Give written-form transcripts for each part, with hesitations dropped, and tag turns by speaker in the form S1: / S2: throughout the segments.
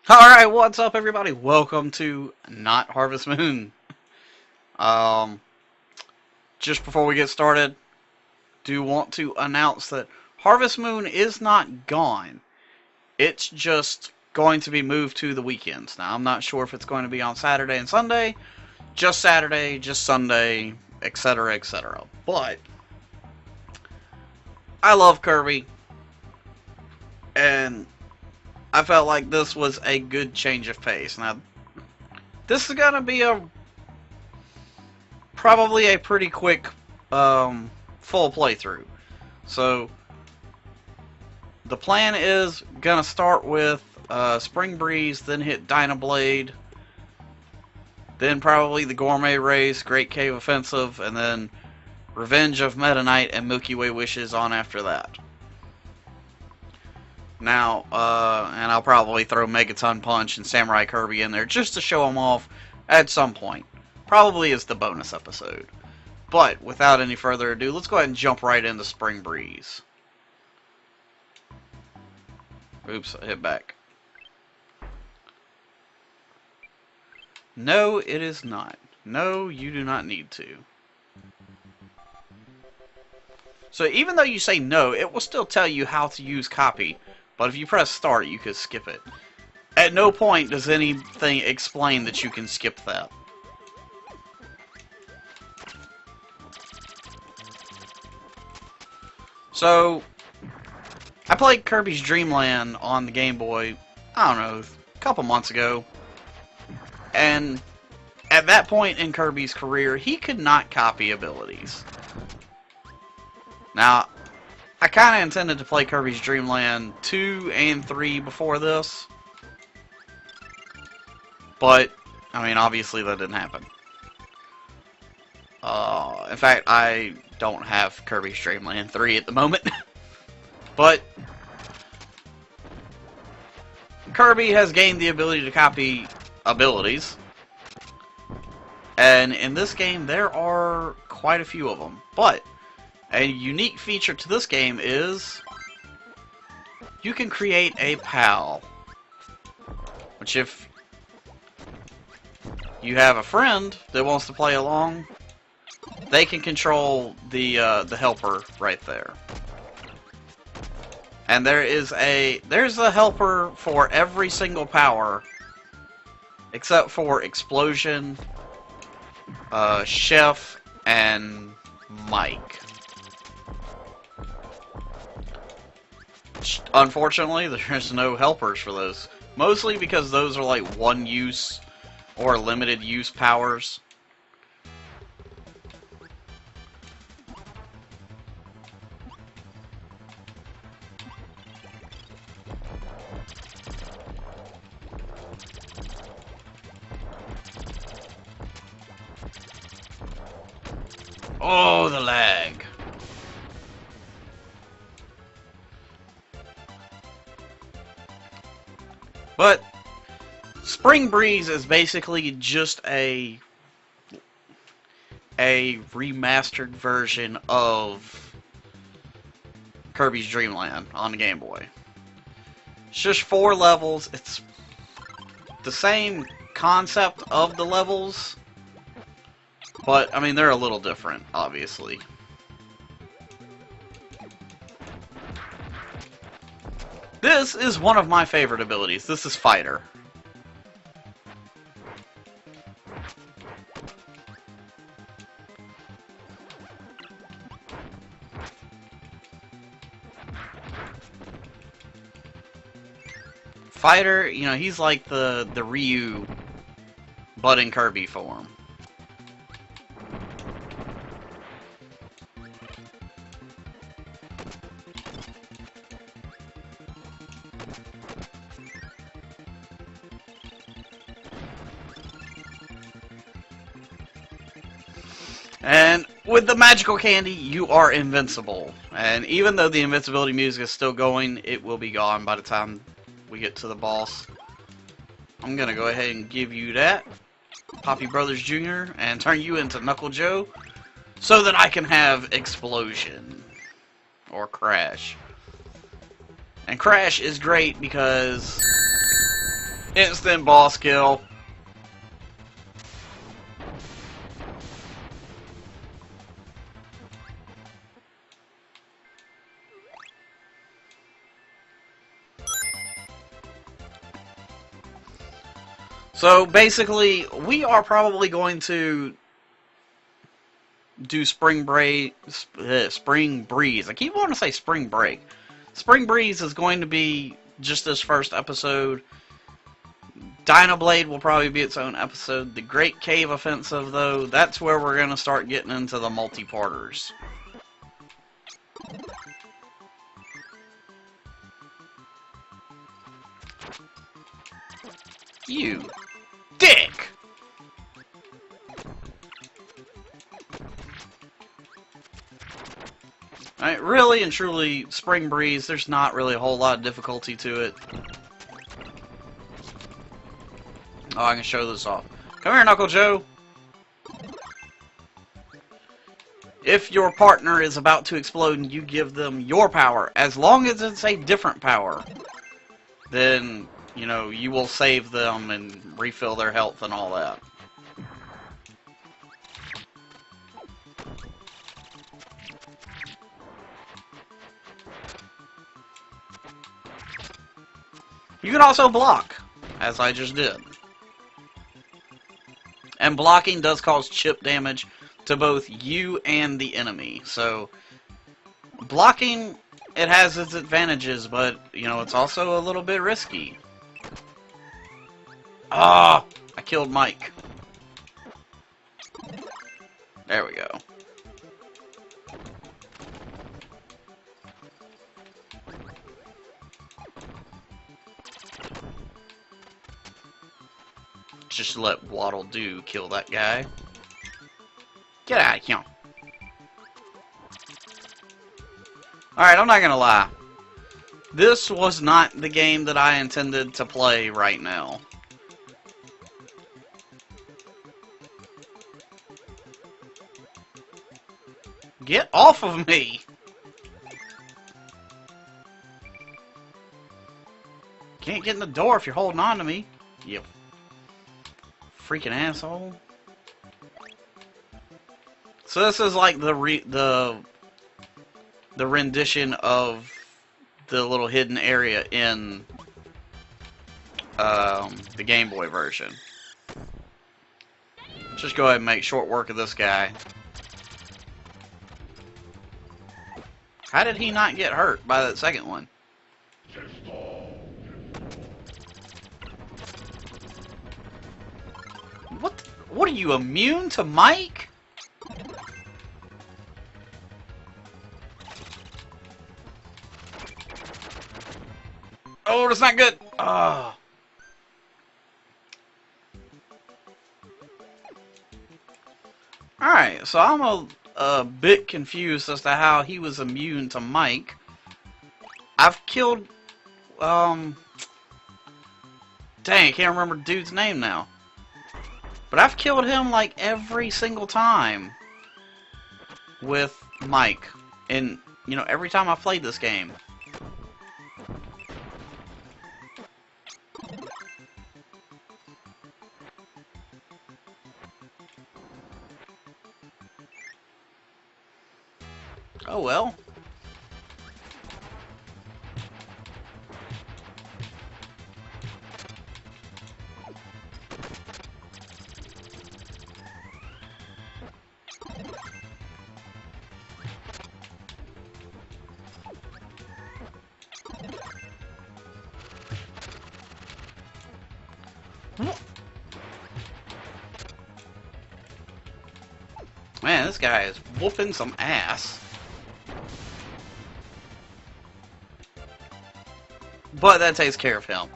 S1: Alright, what's up everybody? Welcome to Not Harvest Moon. Um, just before we get started, do want to announce that Harvest Moon is not gone. It's just going to be moved to the weekends. Now, I'm not sure if it's going to be on Saturday and Sunday, just Sunday, etc, etc. But, I love Kirby, and I felt like this was a good change of pace. Now, this is going to be probably a pretty quick full playthrough. So, the plan is going to start with Spring Breeze, then hit Dynablade, then probably the Gourmet Race, Great Cave Offensive, and then Revenge of Meta Knight and Milky Way Wishes on after that. Now, and I'll probably throw Megaton Punch and Samurai Kirby in there just to show them off at some point. Probably as the bonus episode. But, without any further ado, let's go ahead and jump right into Spring Breeze. Oops, I hit back. No, it is not. No, you do not need to. So, even though you say no, it will still tell you how to use copy. But if you press start, you could skip it. At no point does anything explain that you can skip that. So, I played Kirby's Dream Land on the Game Boy, I don't know, a couple months ago. And at that point in Kirby's career, he could not copy abilities. Now, I kind of intended to play Kirby's Dream Land 2 and 3 before this. But, I mean, obviously that didn't happen. In fact, I don't have Kirby's Dream Land 3 at the moment. But, Kirby has gained the ability to copy abilities. And in this game, there are quite a few of them. But, a unique feature to this game is you can create a PAL, which if you have a friend that wants to play along, they can control the helper right there. And there's a helper for every single power except for Explosion, Chef, and Mike. Unfortunately, there's no helpers for those. Mostly because those are like one-use or limited-use powers. Oh, the lag. But Spring Breeze is basically just a remastered version of Kirby's Dream Land on the Game Boy. It's just 4 levels. It's the same concept of the levels, but I mean they're a little different, obviously. This is one of my favorite abilities. This is Fighter. Fighter, you know, he's like the Ryu, but in Kirby form. And with the magical candy, you are invincible. And even though the invincibility music is still going, it will be gone by the time we get to the boss. I'm gonna go ahead and give you that, Poppy Brothers Jr., and turn you into Knuckle Joe, so that I can have Explosion. Or Crash. And Crash is great because Instant boss kill. So basically, we are probably going to do Spring Breeze. I keep wanting to say Spring Break. Spring Breeze is going to be just this first episode. Dynablade will probably be its own episode. The Great Cave Offensive, though, that's where we're going to start getting into the multi-parters. You dick! Alright, really and truly, Spring Breeze, there's not really a whole lot of difficulty to it. Oh, I can show this off. Come here, Knuckle Joe! If your partner is about to explode and you give them your power, as long as it's a different power, then, you know, you will save them and refill their health and all that. You can also block, as I just did. And blocking does cause chip damage to both you and the enemy. So, blocking, it has its advantages, but, you know, it's also a little bit risky. Ah! I killed Mike. There we go. Just let Waddle Doo kill that guy. Get out of here. Alright, I'm not gonna lie. This was not the game that I intended to play right now. Get off of me! Can't get in the door if you're holding on to me. Yep. Freaking asshole. So this is like the rendition of the little hidden area in the Game Boy version. Just go ahead and make short work of this guy. How did he not get hurt by that second one? What are you, immune to Mike? Oh, that's not good. Oh. Alright, so I'm a bit confused as to how he was immune to Mike. I've killed, dang, I can't remember the dude's name now. But I've killed him like every single time with Mike. And, you know, every time I've played this game. Oh well. Man, this guy is whooping some ass. But that takes care of him.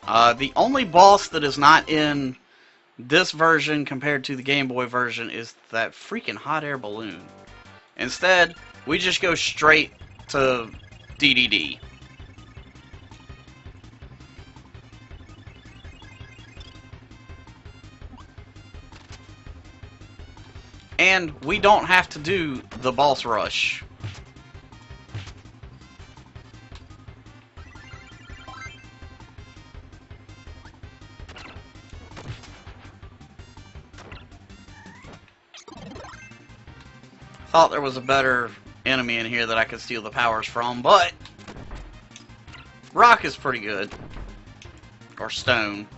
S1: The only boss that is not in this version compared to the Game Boy version is that freaking hot air balloon. Instead, we just go straight to DDD. And we don't have to do the boss rush. thought there was a better enemy in here that I could steal the powers from, but rock is pretty good. Or stone.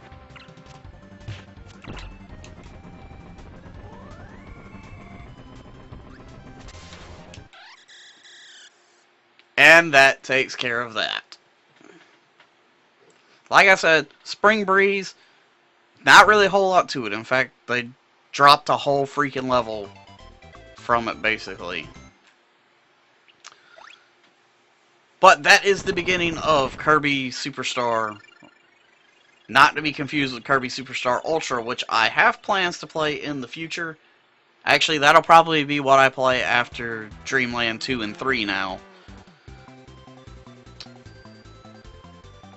S1: And that takes care of that. Like I said, Spring Breeze, not really a whole lot to it. In fact, they dropped a whole freaking level from it, basically. But that is the beginning of Kirby Superstar. Not to be confused with Kirby Superstar Ultra, which I have plans to play in the future. Actually, that'll probably be what I play after Dreamland 2 and 3 now.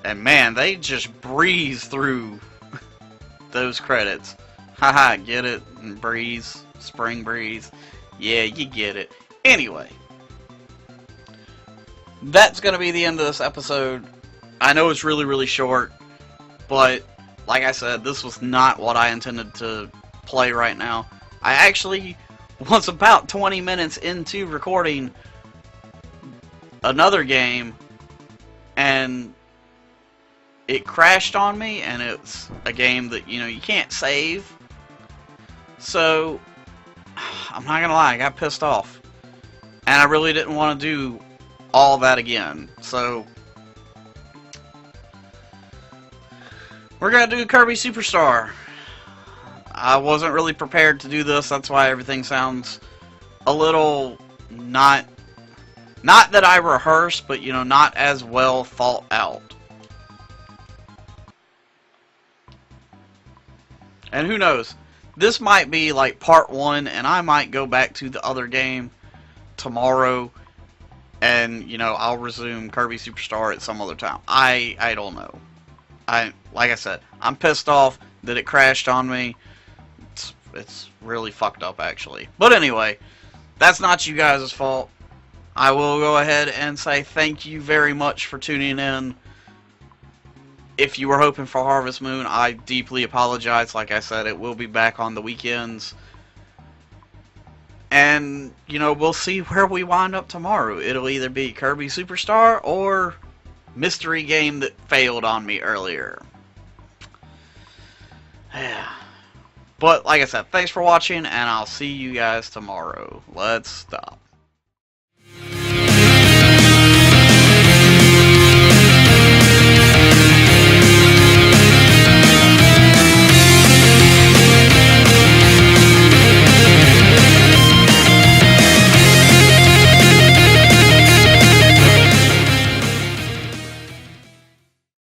S1: And man, they just breeze through those credits. Haha, get it? Breeze, Spring Breeze. Yeah, you get it. Anyway, that's going to be the end of this episode. I know it's really, really short, but like I said, this was not what I intended to play right now. I actually was about 20 minutes into recording another game, and it crashed on me, and it's a game that, you know, you can't save. So, I'm not gonna lie, I got pissed off. And I really didn't want to do all that again. So, we're gonna do Kirby Superstar. I wasn't really prepared to do this, that's why everything sounds a little not that I rehearsed, but, you know, not as well thought out. And who knows, this might be like part 1, and I might go back to the other game tomorrow, and, you know, I'll resume Kirby Superstar at some other time. I don't know. Like I said, I'm pissed off that it crashed on me. It's really fucked up, actually. But anyway, that's not you guys' fault. I will go ahead and say thank you very much for tuning in. If you were hoping for Harvest Moon, I deeply apologize. Like I said, it will be back on the weekends. And, you know, we'll see where we wind up tomorrow. It'll either be Kirby Superstar or mystery game that failed on me earlier. But, like I said, thanks for watching, and I'll see you guys tomorrow. Let's stop.